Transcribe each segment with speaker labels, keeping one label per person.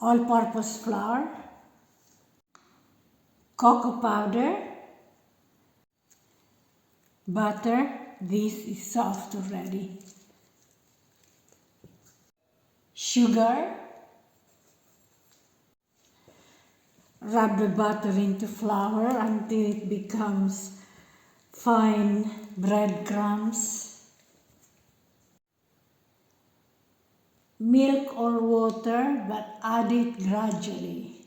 Speaker 1: all-purpose flour, cocoa powder, butter. This is soft already. Sugar. Rub the butter into flour until it becomes fine breadcrumbs. Milk or water, but add it gradually.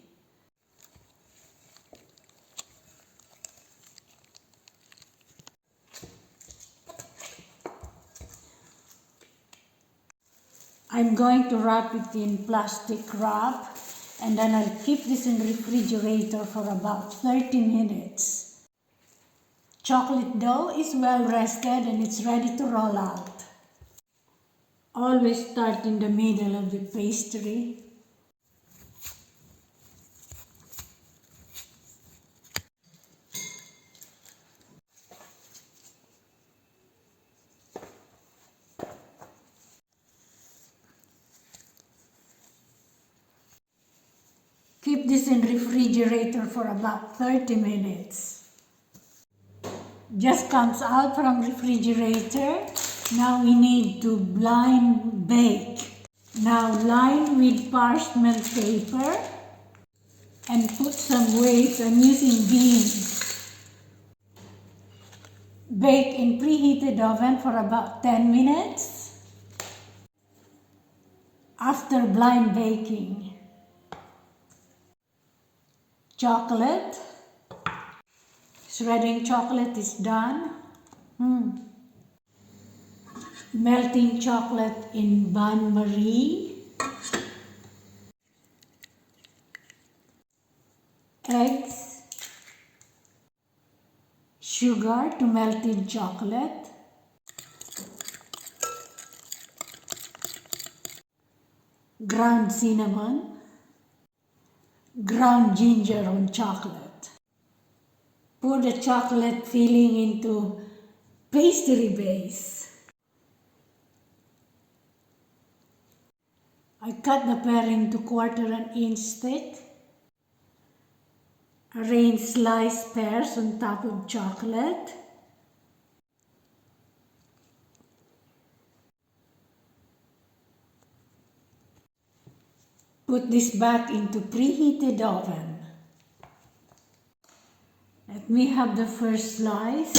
Speaker 1: I'm going to wrap it in plastic wrap, and then I'll keep this in the refrigerator for about 30 minutes. Chocolate dough is well rested and it's ready to roll out. Always start in the middle of the pastry. Keep this in refrigerator for about 30 minutes. Just comes out from refrigerator. Now we need to blind bake. Now line with parchment paper and put some weights. I'm using beans. Bake in preheated oven for about 10 minutes. After blind baking, chocolate. Shredding chocolate is done. Melting chocolate in bain-marie. Eggs. Sugar to melted chocolate. Ground cinnamon. Ground ginger on chocolate. Pour the chocolate filling into pastry base. I cut the pear into 1/4 inch thick. Arrange sliced pears on top of chocolate. Put this back into preheated oven. Let me have the first slice.